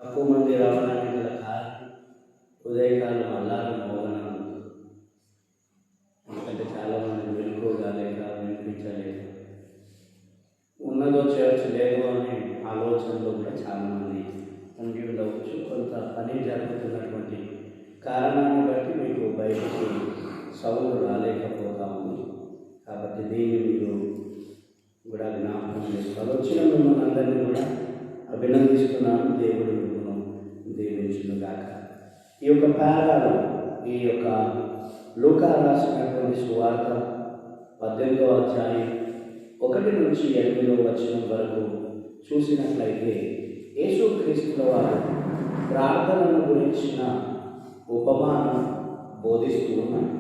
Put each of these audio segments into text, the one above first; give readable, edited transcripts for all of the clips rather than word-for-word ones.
తక్కువ మంది రావడానికి గల కారణం ఉదయకాలం అల్లారం మోగనం. ఎందుకంటే చాలామంది మెలుకోగలేక వినిపించలేక ఉన్నదో చర్చ్ లేదు అనే ఆలోచనలో కూడా చాలామంది ఉండి ఉండవచ్చు. కొంత పని జరుగుతున్నటువంటి కారణాన్ని బట్టి మీకు బయటికి సౌండ్ రాలేకపోతా ఉంది. కాబట్టి దీన్ని మీరు కూడా జ్ఞాపకం చేసుకోవాలి. వచ్చిన మిమ్మల్ని అందరినీ కూడా అభినందిస్తున్నాను. దేవుడు మిమ్మల్ని దీవించునుగాక. ఈ యొక్క పారాలో ఈ యొక్క లూకా రాసినటువంటి సువార్త 18వ అధ్యాయం 1 నుంచి 8వ వచనం వరకు చూసినట్లయితే యేసుక్రీస్తుల వారు ప్రార్థనను గురించిన ఉపమానం బోధిస్తూ ఉన్నారు.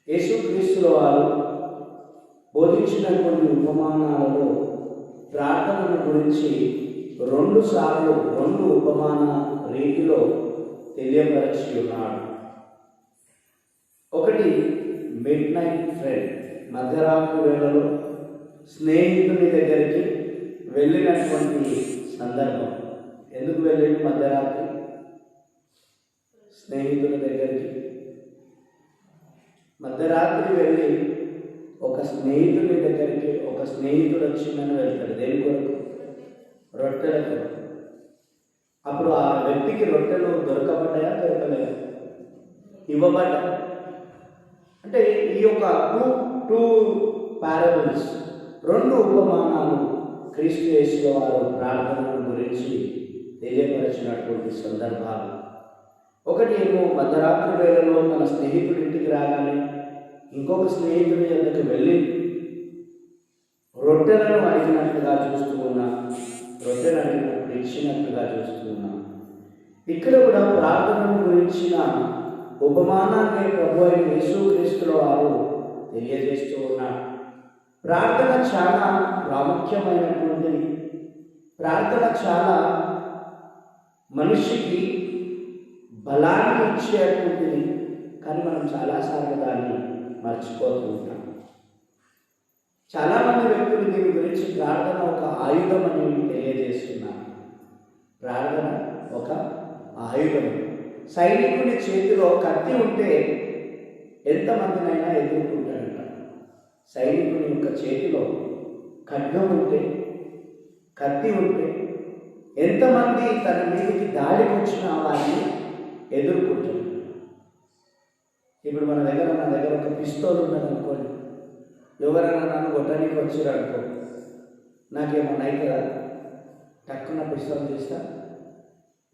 యేసుక్రీస్తుల వారు బోధించినటువంటి ఉపమానాలలో ప్రార్థనను గురించి 2 సార్లు 2 ఉపమాన రీతిలో తెలియపరిచి ఉన్నాడు. ఒకటి మిడ్ నైట్ ఫ్రెండ్, మధ్యరాత్రి వేళలో స్నేహితుని దగ్గరికి వెళ్ళినటువంటి సందర్భం. ఎందుకు వెళ్ళింది మధ్యరాత్రి స్నేహితుని దగ్గరికి? మధ్యరాత్రి వెళ్ళి ఒక స్నేహితుడి దగ్గరికి ఒక స్నేహితుడు వచ్చిందని వెళ్తాడు. దేని కొరకు? రొట్టెలకు. అప్పుడు ఆ వ్యక్తికి రొట్టెలు దొరకబడ్డాయా? దొరకలేదా? ఇవ్వబడ్డా. అంటే ఈ యొక్క టూ పారబుల్స్, 2 ఉపమానాలు క్రీస్తు యేసుల వారు ప్రార్థన గురించి తెలియపరిచినటువంటి సందర్భాలు. ఒకటి ఏమో మధ్యరాత్రి వేళలో తన స్నేహితుడి ఇంటికి రాగానే ఇంకొక స్నేహితుడి దగ్గరికి వెళ్ళి రొట్టెలను అడిగినట్లుగా చూస్తూ ఉన్నా, రొట్టెలు అడిగినప్పుడు ఇచ్చినట్లుగా చూస్తూ ఉన్నా. ఇక్కడ కూడా ప్రార్థన గురించిన ఉపమానాన్ని ప్రభు అయిన యేసుక్రీస్తుల వారు తెలియజేస్తూ ఉన్నారు. ప్రార్థన చాలా ప్రాముఖ్యమైనటువంటిది. ప్రార్థన చాలా మనిషికి బలాన్ని ఇచ్చేటువంటిది. కానీ మనం చాలాసార్లు దాన్ని మర్చిపోతూ ఉంటాం. చాలామంది వ్యక్తులు దీని గురించి ప్రార్థన ఒక ఆయుధం అని తెలియజేస్తున్నారు. ప్రార్థన ఒక ఆయుధం. సైనికుని చేతిలో కత్తి ఉంటే ఎంతమందినైనా ఎదుర్కొంటాడంట. సైనికుని యొక్క చేతిలో ఖడ్గం ఉంటే, కత్తి ఉంటే ఎంతమంది తన మీదకి దాడికి వచ్చిన వారిని ఎదుర్కొంటాడు. ఇప్పుడు మన దగ్గర ఒక పిస్తోల్ ఉన్నది అనుకోండి. ఎవరైనా నన్ను కొట్టడానికి వచ్చారనుకో, నాకేమన్నా అవుతుందా? టక్కున పిస్తోల్ తీస్తా,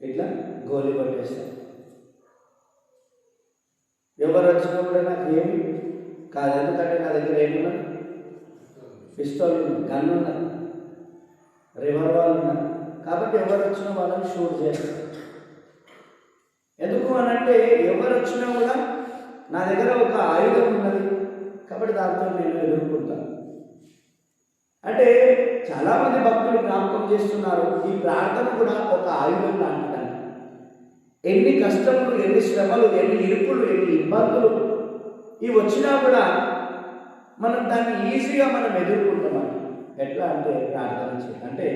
ఇట్లా గోలి కొట్టేస్తా. ఎవరు వచ్చినా కూడా నాకు ఏమి కాదు. ఎందుకంటే నా దగ్గర ఏమున్నా? పిస్తోల్, గన్ ఉన్నది, రివాల్వర్ ఉన్నది. కాబట్టి ఎవరు వచ్చినా వాళ్ళని షూట్ చేస్తారు. ఎందుకు అనంటే ఎవరు వచ్చినా కూడా నా దగ్గర ఒక ఆయుధం ఉన్నది కాబట్టి దాంతో నేను ఎదుర్కొంటాను. అంటే చాలామంది భక్తులు జ్ఞాపకం చేస్తున్నారు, ఈ ప్రార్థన కూడా ఒక ఆయుధం లాంటిది. ఎన్ని కష్టములు, ఎన్ని శ్రమలు, ఎన్ని ఇరుకులు, ఎన్ని ఇబ్బందులు ఇవి వచ్చినా కూడా మనం దాన్ని ఈజీగా మనం ఎదుర్కొంటామని. ఎట్లా అంటే ప్రార్థన చేయాలి. అంటే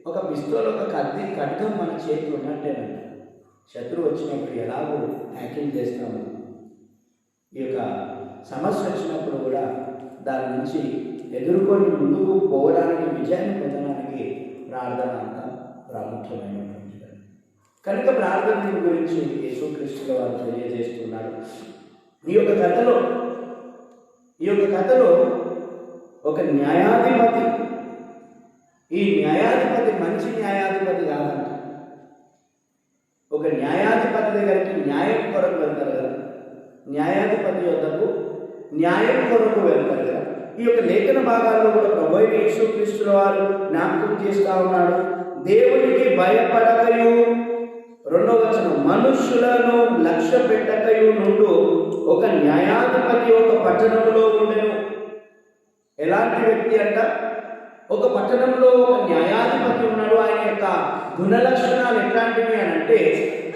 ఒక పిస్తోల్, ఒక ఖడ్గం మన చేతిలో ఉన్నట్టేనంట. శత్రువు వచ్చినప్పుడు ఎలాగో హ్యాకింగ్ చేస్తాము, ఈ యొక్క సమస్య వచ్చినప్పుడు కూడా దాని నుంచి ఎదుర్కొని ముందుకు పోవడానికి, విజయాన్ని పొందడానికి ప్రార్థన అంత ప్రాముఖ్యమైనటువంటిది. కనుక ప్రార్థన గురించి యేసుక్రీస్తుల వారు తెలియజేస్తున్నారు. ఈ యొక్క కథలో ఒక న్యాయాధిపతి, ఈ న్యాయాధిపతి మంచి న్యాయాధిపతి కాదంట. ఒక న్యాయాధిపతి దగ్గరికి న్యాయం కొరకు వెళ్తారు కదా, న్యాయాధిపతి యొద్దకు న్యాయం కొరకు వెళ్తారు కదా. ఈ యొక్క లేఖన భాగాల్లో కూడా ప్రభు అయిన యేసుక్రీస్తుల వారు జ్ఞాపకం చేస్తూ ఉన్నాడు. దేవునికి భయపడకయు, 2వ వచనం, మనుష్యులను లక్ష్య పెట్టకయు నుండు ఒక న్యాయాధిపతి ఒక పట్టణంలో ఉండెను. ఎలాంటి వ్యక్తి అంట? ఒక పట్టణంలో ఒక న్యాయాధిపతి ఉన్నాడు. ఆయన యొక్క గుణ లక్షణాలు ఎట్లాంటివి అని అంటే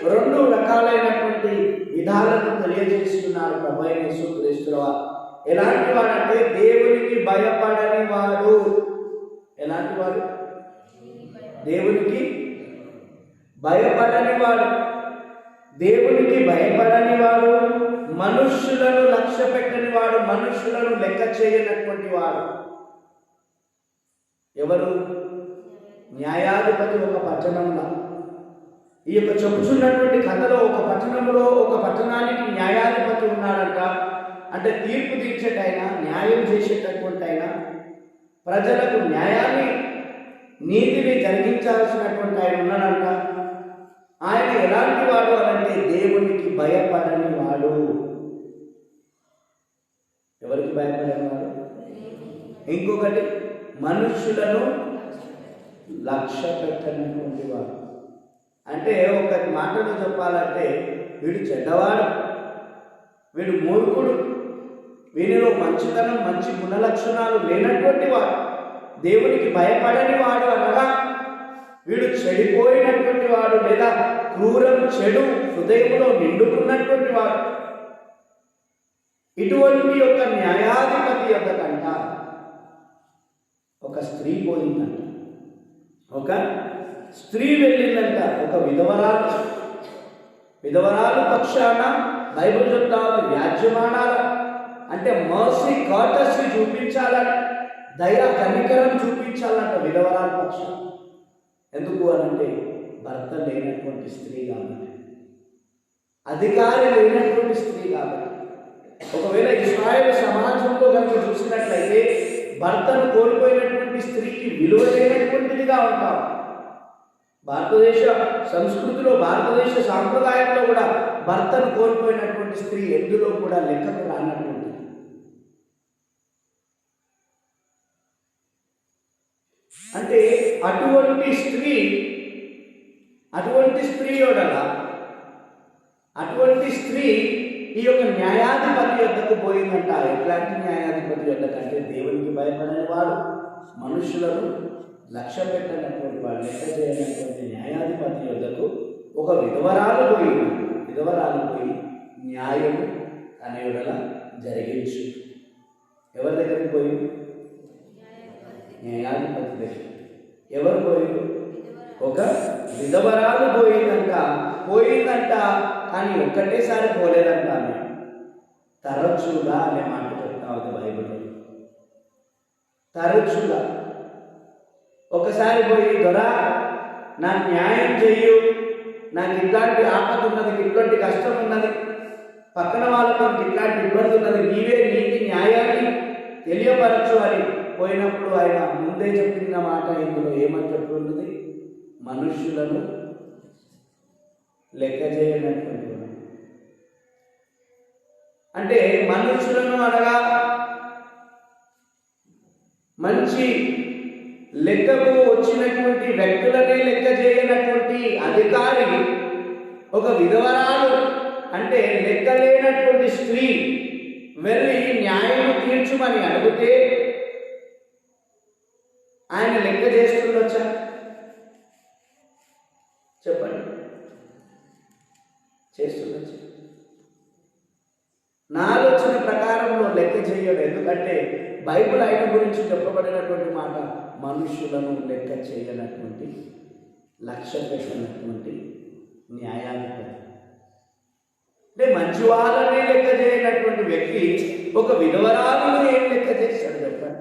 2 రకాలైనటువంటి విధాలను తెలియజేస్తున్నారు ప్రభు అయిన యేసుక్రీస్తుల వారు. ఎలాంటి వాడంటే దేవునికి భయపడని వాడు. ఎలాంటి వాడు? దేవునికి భయపడని వాడు, దేవునికి భయపడని వాడు, మనుష్యులను లక్ష్య పెట్టని వాడు, మనుష్యులను లెక్క చేయనటువంటి వాడు ఎవరు? న్యాయాధిపతి ఒక పట్టణంలో. ఈ యొక్క చెప్పుచున్నటువంటి కథలో ఒక పట్టణంలో, ఒక పట్టణానికి న్యాయాధిపతి ఉన్నాడంట. అంటే తీర్పు తీర్చేటైనా, న్యాయం చేసేటటువంటి అయినా, ప్రజలకు న్యాయాన్ని, నీతిని జరిగించాల్సినటువంటి ఆయన ఉన్నాడంట. ఆయన ఎలాంటి వాడు అనంటే దేవునికి భయపడని వాడు. ఎవరికి భయపడని వాడు? ఇంకొకటి, మనుష్యులను లక్ష్య పెట్టనటువంటి వాడు. అంటే ఒక మాటలో చెప్పాలంటే వీడు చెడ్డవాడు, వీడు మూర్ఖుడు, వీనిలో మంచితనం, మంచి గుణలక్షణాలు లేనటువంటి వాడు, దేవునికి భయపడని వాడు అనగా వీడు చెడిపోయినటువంటి వాడు, లేదా క్రూరం, చెడు హృదయంలో నిండుకున్నటువంటి వాడు. ఇటువంటి యొక్క న్యాయాధిపతి యొక్క కంట ఒక స్త్రీ పోయిందంట. ఒక స్త్రీ వెళ్ళిందంట. ఒక విధవరాలు పక్షాన బైబిల్ చెప్తాను వ్యాజ్యమానాల, అంటే మర్సీ, కర్టసీ చూపించాలని, దయా కనికరం చూపించాలంట విధవరాల పక్షాన. ఎందుకు అనంటే భర్త లేనటువంటి స్త్రీ కాబట్టి, అధికారి లేనటువంటి స్త్రీ కాబట్టి. ఒకవేళ ఇశ్రాయేలు సమాజంలో కనుక చూసినట్లయితే భర్తను కోల్పోయినటువంటి స్త్రీకి విలువ లేనటువంటిదిగా ఉంటాం. భారతదేశ సంస్కృతిలో, భారతదేశ సాంప్రదాయంలో కూడా భర్తను కోల్పోయినటువంటి స్త్రీ ఎందులో కూడా లెక్కకు రానటువంటి. అంటే అటువంటి స్త్రీ ఈ యొక్క న్యాయాధిపతి యొద్దకు పోయిందంట. ఎట్లాంటి న్యాయాధిపతి యొద్దకంటే దేవునికి భయపడని వాడు, మనుషులను లక్ష్య పెట్టనటువంటి వాడు, లెక్క చేయనటువంటి న్యాయాధిపతి యొద్దకు ఒక విధవరాలు పోయి న్యాయం తన యొడల జరిగించు. ఎవరి దగ్గరికి పోయి? న్యాయాధిపతి దగ్గర. ఎవరు పోయి? ఒక విధవరాలు పోయిందంట. కానీ ఒక్కటేసారి పోలేదంట. ఆమె తరచుగా అనే మాట చెప్తా ఉంది బైబిల్లో. తరచుగా ఒకసారి పోయి, దొరా నాకు న్యాయం చెయ్యు, నాకు ఇట్లాంటి ఆపద ఉన్నది, ఇట్లాంటి కష్టం ఉన్నది, పక్కన వాళ్ళతో ఇట్లాంటి ఇబ్బంది ఉన్నది, నీవే నీతి న్యాయాన్ని తెలియపరచు అని పోయినప్పుడు ఆయన ముందే చెప్పిన మాట ఇందులో ఏమని చెప్పి ఉన్నది? మనుష్యులను లెక్క చేయనటువంటి. అంటే మనుషులను అనగా మంచి లెక్కకు వచ్చినటువంటి వ్యక్తులనే లెక్క చేయనటువంటి అధికారి, ఒక విధవరాలు, అంటే లెక్క లేనటువంటి స్త్రీ వెళ్ళి న్యాయం తీర్చుమని అడిగితే ఆయన లెక్క చేస్తుండొచ్చా? చెప్పండి, చేస్తుండొచ్చు? నా ఆలోచన ప్రకారంలో లెక్క చేయడు. ఎందుకంటే బైబిల్ ఆయన గురించి చెప్పబడినటువంటి మాట, మనుషులను లెక్క చేయనటువంటి, లక్ష్య పెట్టినటువంటి న్యాయాధిపతి. అంటే మంచి వాళ్ళని లెక్క చేయనటువంటి వ్యక్తి ఒక విధవరాలను ఏం లెక్క చేశాడు చెప్పండి?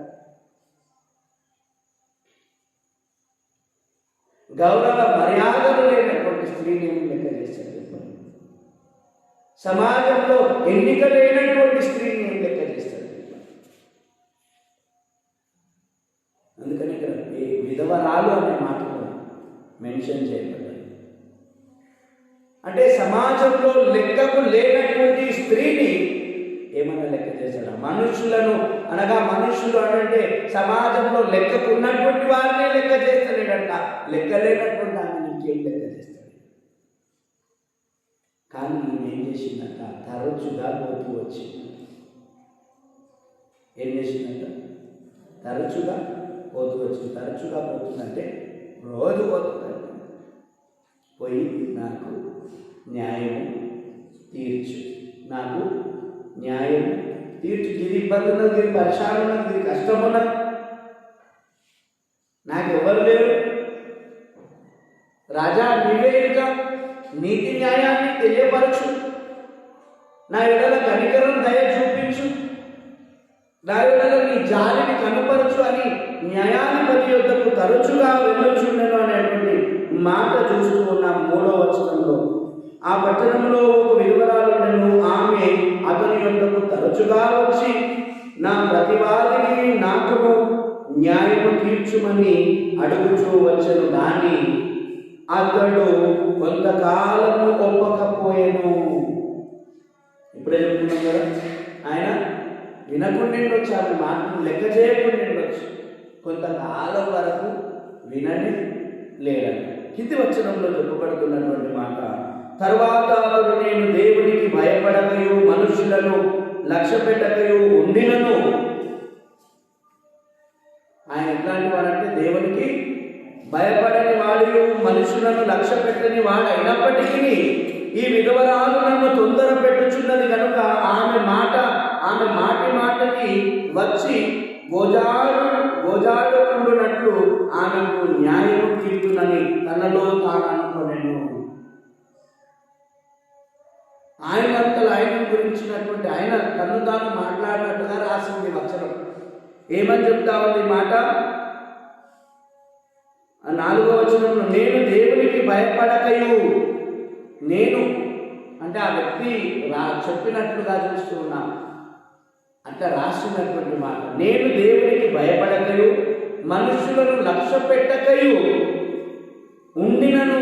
గౌరవ మర్యాదలు లేనటువంటి స్త్రీని ఏం లెక్క చేశాడు చెప్పండి? సమాజంలో ఎన్నిక లేనటువంటి స్త్రీని ఏం లెక్క చేస్తాడు? అందుకని ఇక్కడ విధవరాలు అనే మాటలు మెన్షన్ చేయబడ్డాయి. అంటే సమాజంలో లెక్కకు లేనటువంటి స్త్రీని ఏమైనా లెక్క చేశాడు? మనుషులను అనగా, మనుషులు అంటే సమాజంలో లెక్కకు ఉన్నటువంటి వారినే లెక్క చేస్తలేడంట. లెక్క లేనటువంటి ఆమె ఇంకేం లెక్క చేస్తాడు? కానీ ఈమె ఏం చేసిందంట? తరచుగా పోతూ వచ్చింది. ఏం చేసిందంట? తరచుగా పోతూ వచ్చింది. తరచుగా పోతుందంటే రోజు పోతుందంట. పోయి నాకు న్యాయం తీర్చు, నాకు న్యాయం తీర్చు, ఇది ఇబ్బంది ఉన్నది, ఇది పరిశానం ఉన్నది, ఇది కష్టం ఉన్నది, నాకు ఎవరు లేరు, రాజా నీవే ఇంకా నీతి న్యాయాన్ని తెలియపరచు, నా ఎడల కనికరం దయ చూపించు, నా ఎడల నీ జాలిని కనుపరచు అని న్యాయాధిపతి యొద్దకు తరచుగా వెళ్ళొచ్చుండెను అనేటువంటి మాట చూస్తూ ఉన్నాం 3వ వచనంలో. ఆ పట్టణంలో ఒక విధవరాలుండెను. ఆమె అతని యొద్దకు తరచుగా వచ్చి నా ప్రతివాదిని నాకును న్యాయము తీర్చుమని అడుగుచూ వచ్చెను. కానీ అతడు కొంతకాలము ఒప్పకపోయెను. ఇప్పుడే చెప్తున్నాం కదా, ఆయన వినకుండిండొచ్చు, ఆమె మాటను లెక్క చేయకుండిండొచ్చు, కొంతకాలం వరకు వినని లేడని కింది వచనంలో చెప్పబడుతున్నటువంటి మాట. తర్వాత అతడు నేను దేవునికి భయపడకయు మనుషులను లక్ష్య పెట్టకయు ఉండినను. ఆయన ఎట్లాంటి వాడంటే దేవునికి భయపడని వాడు, మనుషులను లక్ష్య పెట్టని వాడు అయినప్పటికీ ఈ విధవరాలు నన్ను తొందర పెట్టుచున్నది కనుక ఆమె మాటకి వచ్చి గోజాడుకుండునట్లు ఆమెకు న్యాయం తీర్చునని తనలో తాను అనుకోనేను. ఆయన గురించినటువంటి ఆయన తను తాను మాట్లాడినట్టుగా రాసింది వచనం. ఏమని చెప్తా ఉంది మాట? 4వ వచనంలో నేను దేవునికి భయపడకయు, నేను అంటే ఆ వ్యక్తి చెప్పినట్లుగా చూస్తూ ఉన్నా అంటే రాసినటువంటి మాట. నేను దేవునికి భయపడకయు మనుషులను లక్ష్య పెట్టకయు ఉండినను.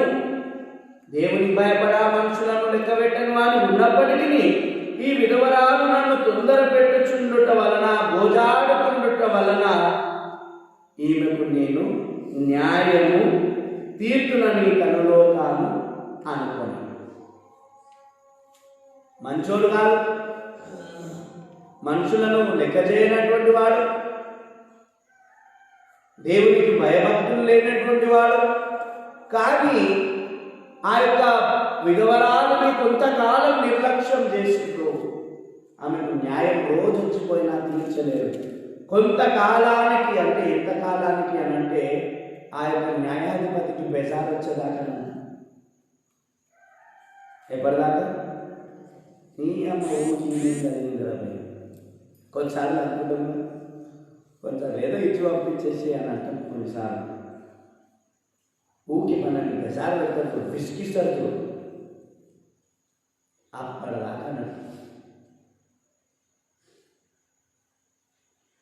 దేవునికి భయపడా మనుషులను లెక్క పెట్టని వాడు ఉన్నప్పటికీ ఈ విధవరాలు నన్ను తొందర పెట్టుచుండుట వలన, గోజాడుతుండుట వలన ఈమెకు నేను న్యాయము తీర్చునని తనలో తాను అనుకోను. మంచోడు కాదు, మనుషులను లెక్క చేయనటువంటి వాడు, దేవునికి భయభక్తులు లేనటువంటి వాడు. కానీ ఆ యొక్క విధవరాలని కొంతకాలం నిర్లక్ష్యం చేసిండ్రు. ఆమెకు న్యాయం రోజు వచ్చిపోయినా తీర్చలేదు. కొంతకాలానికి అంటే ఎంత కాలానికి అని అంటే ఆ యొక్క న్యాయాధిపతికి బెజార్ వచ్చేదాకా. ఎప్పటిదాకా? నీ అమ్మ జరిగింది. కొన్నిసార్లు అనుకుంటాం, కొన్నిసార్లు ఏదో ఇచ్చి పంపించేసి అని అంటాం. కొన్నిసార్లు ఊకి మనల్ని బెజార్ పెడతారు, విసిగిస్తారు. అప్పటిదాకా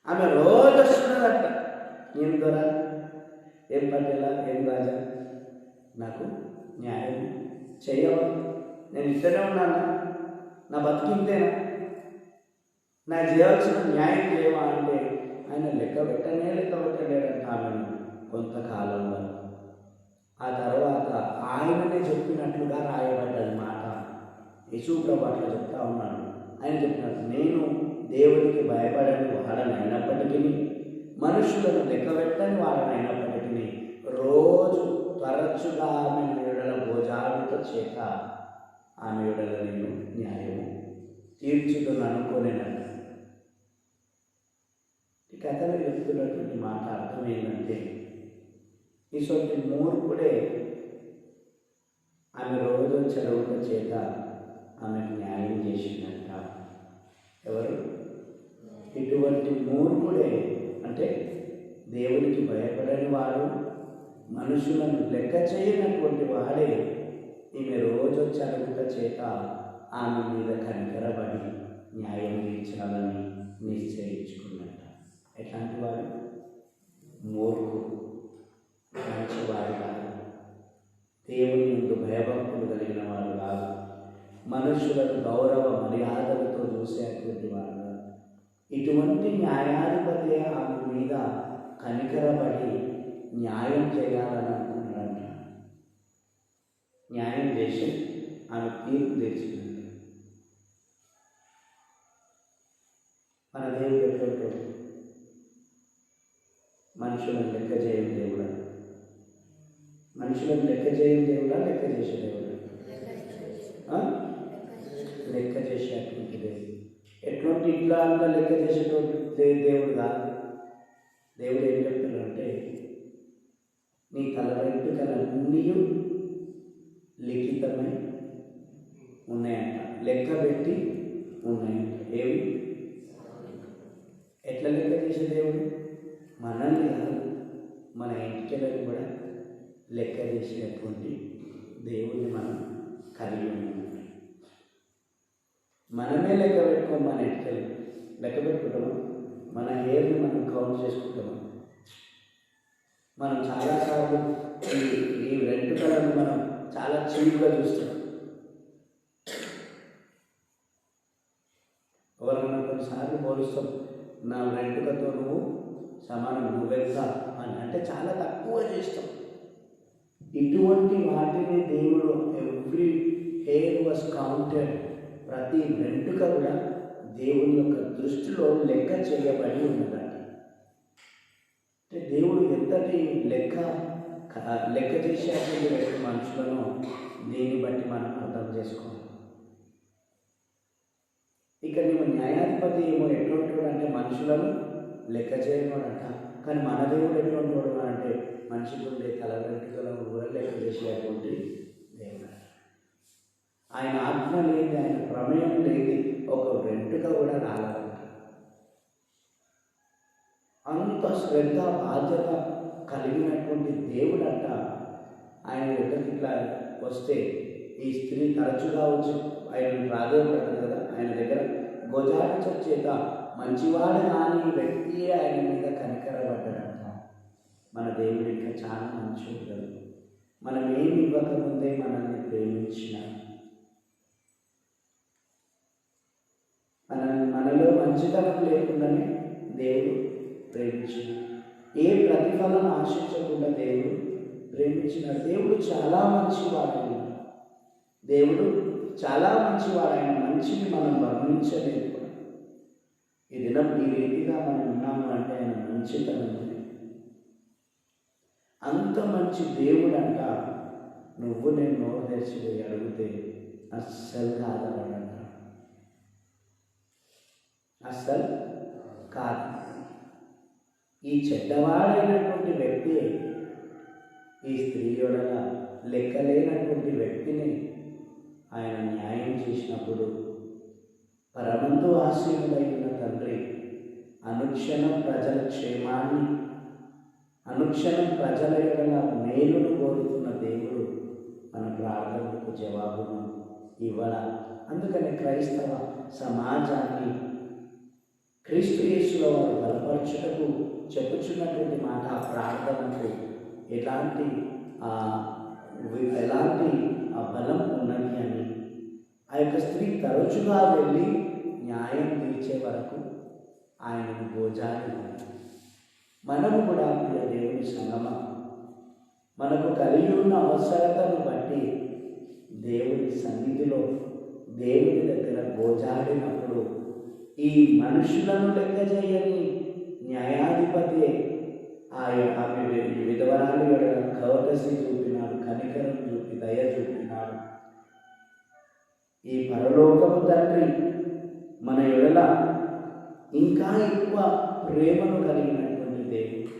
ఆమె రోజు వస్తున్నదట. ఏం దొర, ఏం పట్టేలా, ఏం రాజా, నాకు న్యాయం చేయవా? నేను ఇక్కడే ఉన్నాను, నా బతికింతేనా, నాకు చేయాల్సిన న్యాయం చేయవా అంటే ఆయన లెక్క పెట్టలేడంట ఆమెను కొంతకాలం వరకు. ఆ తర్వాత ఆయననే చెప్పినట్లుగా రాయబడ్డది మాట. యేసుప్రభు అట్లా చెప్తా ఉన్నాడు. ఆయన చెప్పినట్టు నేను దేవుడికి భయపడని వాడనైనప్పటికీ, మనుషులను లెక్కబెట్టని వాడనైనప్పటికీ రోజు తరచుగా ఆమె ఎడల భోజాడుట చేత ఆమె ఎడల నేను న్యాయము తీర్చుదని అనుకోలేనట. ఈ కథలో చెప్తున్నటువంటి మాట అర్థం ఏంటంటే, ఇటువంటి మూర్ఖుడే ఆమె రోజు చదువుట చేత ఆమెకు న్యాయం చేసిందంట. ఎవరు? ఇటువంటి మూర్ఖుడే అంటే దేవునికి భయపడని వాడు, మనుషులను లెక్క చేయనటువంటి వాడే ఈమె రోజు చదువుట చేత ఆమె మీద కనికరబడి న్యాయం తీర్చాలని నిశ్చయించుకున్నట్ట. ఎట్లాంటి వాడు? మూర్ఖుడు, మంచివాడు కాదు, దేవుని ముందు భయభక్తులు కలిగిన వాడు కాదు, మనుషులకు గౌరవ మర్యాదలతో చూసేటువంటి వాడు కాదు. ఇటువంటి న్యాయాధిపతి ఆమె మీద కనికరబడి న్యాయం చేయాలని అనుకున్నాడంట. న్యాయం చేసి ఆమె తీర్పు తెచ్చింది. మన దేవుడు ఎటువంటి మనుషులను లెక్క చేయని దేవుడా? మనుషులను లెక్క చేయని దేవుడా, లెక్క చేసే దేవుడా? లెక్క చేసేటువంటి దేవుడు. ఎటువంటి ఇట్లా అంతా లెక్క చేసేటువంటి దేవుడు కాదు. దేవుడు ఏం చెప్తున్నాడంటే, నీ తల వెంట్రుకలన్నీ లెక్క పెట్టి ఉన్నాయి. ఏవి ఎట్లా లెక్క చేసే దేవుడు? మనల్ని కాదు, మన ఇంటికెళ్ళని కూడా లెక్క చేసినటువంటి దేవుడిని మనం కలిగి ఉన్నాం. మనమే లెక్క పెట్టుకోం. మన ఇంటికెళ్ళి లెక్క పెట్టుకుంటాము. మన హెయిర్ని మనం కౌంట్ చేసుకుంటాము. మనం చాలాసార్లు ఈ వెంట్రుకలను మనం చాలా చీప్గా చూస్తాం. ఎవరైనా కొన్నిసార్లు పోలుస్తాం, నా వెంట్రుకతో నువ్వు సమానం, నువ్వెంత అని అంటే చాలా తక్కువ చేస్తాం. ఇటువంటి వాటిని దేవుడు ఎవ్రీ హెయిర్ వాజ్ కౌంటెడ్, ప్రతి వెంట్రుక కూడా దేవుని యొక్క దృష్టిలో లెక్క చేయబడి ఉన్నదండి. అంటే దేవుడు ఎంతటి లెక్క చేసేటువంటి మనుషులను దీన్ని బట్టి మనం అర్థం చేసుకోవాలి. ఇక నీవు న్యాయాధిపతి ఏమో ఎటువంటి అంటే మనుషులను లెక్క చేయనోడంట. కానీ మన దేవుడు ఎటువంటి అంటే మనిషికి ఉండే తల వెంట్రుకలను కూడా లెక్క చేసేటువంటి దేవుడు. ఆయన ఆజ్ఞ లేని, ఆయన ప్రమేయం లేని ఒక వెంట్రుక కూడా రాలంట. అంత శ్రద్ధ బాధ్యత కలిగినటువంటి దేవుడు అంట. ఆయన ఎక్కడికి ఇట్లా వస్తే ఈ స్త్రీ తరచుగా వచ్చి ఆయన ప్రాధాన్యపడ్డది కదా, ఆయన దగ్గర గోజాడించ చేత మంచివాడు కాని వ్యక్తి ఆయన మీద కనికరపడ్డాడంట. మన దేవుడు ఇంకా చాలా మంచివాడు కదా. మనం ఏమి ఇవ్వకముందే మనల్ని ప్రేమించిన, మనలో మంచితనం లేకుండానే దేవుడు ప్రేమించిన, ఏ ప్రతిఫలం ఆశించకుండా దేవుడు ప్రేమించిన దేవుడు చాలా మంచివాడు. దేవుడు చాలా మంచివాడు. ఆయన మంచిని మనం వర్ణించలేదు. ఈ దినం ఈ రీతిగా మనం ఉన్నాము అంటే ఆయన మంచితనం. అంత మంచి దేవుడు అంట. నువ్వు నేను నోరు తెరిచిపోయి అడిగితే అస్సలు కాదన్నాడంట. అస్సలు కాదు. ఈ చెడ్డవాడైనటువంటి వ్యక్తి, ఈ స్త్రీ యొక్క లెక్కలేనటువంటి వ్యక్తిని ఆయన న్యాయం చేసినప్పుడు పరమందు ఆశీనుడైన తండ్రి అనుక్షణం ప్రజల క్షేమాన్ని, అనుక్షణం ప్రజల యొక్క మేలును కోరుతున్న దేవుడు మన ప్రార్థనలకు జవాబును ఇవ్వాలి. అందుకని క్రైస్తవ సమాజాన్ని క్రీస్తు యేసులో వారు బలపరచుటకు చెప్పుచున్నటువంటి మాట, ప్రార్థనకు ఎలాంటి బలం ఉన్నది అని. ఆ యొక్క స్త్రీ తరచుగా వెళ్ళి న్యాయం తీర్చే వరకు ఆయనను గోజాడి. మనము కూడా ప్రియ దేవుని సంగమా, మనకు కలిగి ఉన్న అవసరతను బట్టి దేవుని సన్నిధిలో దేవుని దగ్గర గోజాడినప్పుడు ఈ మనుషులను లెక్క చేయని న్యాయాధిపతి ఆమె విధవరాలు కవటసి చూపినాడు, కనికరం చూపి దయ చూపినాడు. ఈ పరలోకపు తండ్రి మన ఎడల ఇంకా ఎక్కువ ప్రేమను కలిగినటువంటి దేవుడు,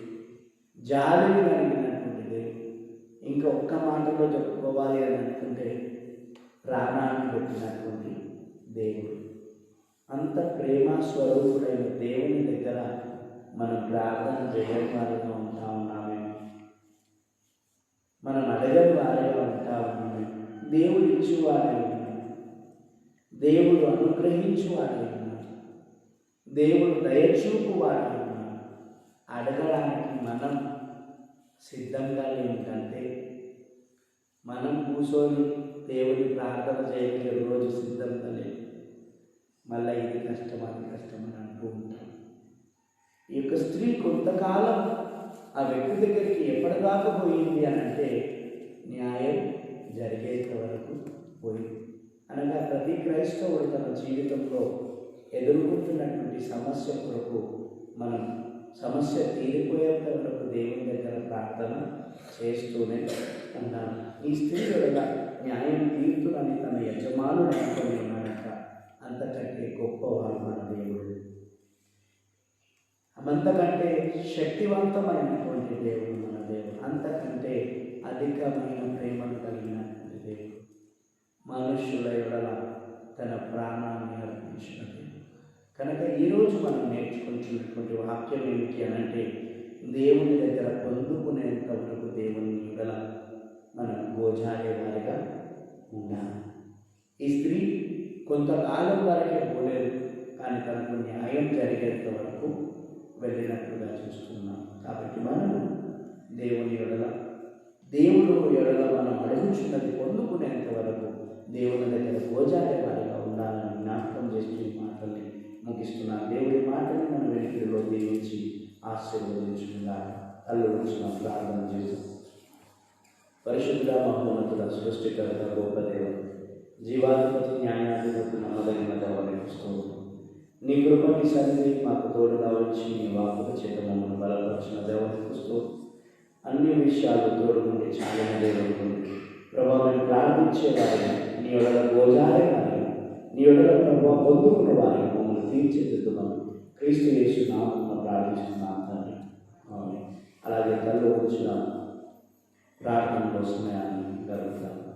జాలిని కలిగినటువంటి దేవుడు. ఇంకా ఒక్క మాటలో చెప్పుకోవాలి అని అనుకుంటే ప్రాణాన్ని పెట్టినటువంటి దేవుడు. అంత ప్రేమ స్వరూపుడైన దేవుని దగ్గర మనం ప్రార్థన చేయని వారిగా ఉంటా ఉన్నామే, మనం అడగని వారిగా ఉంటా ఉన్నామే. దేవుడు ఇచ్చేవాడై ఉన్నాడు, దేవుడు అనుగ్రహించువాడై ఉన్నాడు, దేవుడు దయచూపువాడై ఉన్నాడు. అడగడానికి మనం సిద్ధంగా ఏమిటంటే, మనం కూర్చొని దేవుని ప్రార్థన చేయగలిగే రోజు సిద్ధంగా లేదు. మళ్ళీ ఇది కష్టం, అది కష్టం అని అంటూ ఉంటాం. ఈ యొక్క స్త్రీ కొంతకాలం ఆ వ్యక్తి దగ్గరికి ఎప్పటిదాకా పోయింది అని అంటే న్యాయం జరిగేంత వరకు పోయింది. అనగా ప్రతి క్రైస్తవుడు తన జీవితంలో ఎదుర్కొంటున్నటువంటి సమస్య కొరకు మనం సమస్య తీరిపోయేంత వరకు దేవుని దగ్గర ప్రార్థన చేస్తూనే ఉన్నాను. ఈ స్త్రీ వల్ల న్యాయం తీరుతుందని తన యజమానుడు అనుకుని ఉన్నాడట. అంతకంటే గొప్పవాడు మన దేవుడు, అంతకంటే శక్తివంతమైనటువంటి దేవుడు మన దేవుడు, అంతకంటే అధికమైన ప్రేమను కలిగినటువంటి దేవుడు. మనుష్యుల ఎడల తన మనం నేర్చుకుంటున్నటువంటి వాక్యం ఏమిటి అని అంటే, దేవుని దగ్గర పొందుకునేంత వరకు దేవుని ఎడల మనం గోజాడే వారిగా ఉండాలి. ఈ స్త్రీ కొంతకాలం వరకే పోలేదు, కానీ తనకు న్యాయం జరిగేంత వరకు వెళ్ళినట్లుగా చూస్తున్నాం. కాబట్టి మనం దేవుని ఎడల, దేవుడు ఎడల మనం అడుగుచున్నది పొందుకునేంత వరకు దేవుని దగ్గర గోజాడే వారిగా ఉండాలని జ్ఞాపకం చేస్తూ ఈ మాటల్ని ముగిస్తున్నాను. దేవుడి మాటని మన వెనుకలో దీవించి ఆశీర్వదించుకున్నారు. కళ్ళు వచ్చిన ప్రార్థన చేస్తాం. పరిశుద్ధ మహోన్నతుడ, సృష్టికర్త, గొప్ప దేవ, జీవాధిపతి, న్యాయాధిపతి, నమ్మదగిన దేవనిస్తూ నీ కృపని సన్నిధి మాకు తోడుగా వచ్చి నీ వాకుల చేత మమ్మల్ని బలపరిచిన దేవనిస్తూ అన్ని విషయాలు తోడుకుంటే చాలిన దేవుడు ప్రభావం ప్రార్థించేవారిని, నీ యొడల గోజాడే వారిని, నీ యొడల ప్రభావం పొందుకున్న వారిని మమ్మల్ని తీర్చిదిద్దుమని క్రీస్తు యేసు నామమున ప్రార్థిస్తున్నాను తండ్రి. అలాగే తల్లి వచ్చిన ప్రార్థనలో సమయాన్ని గడుపుతాను.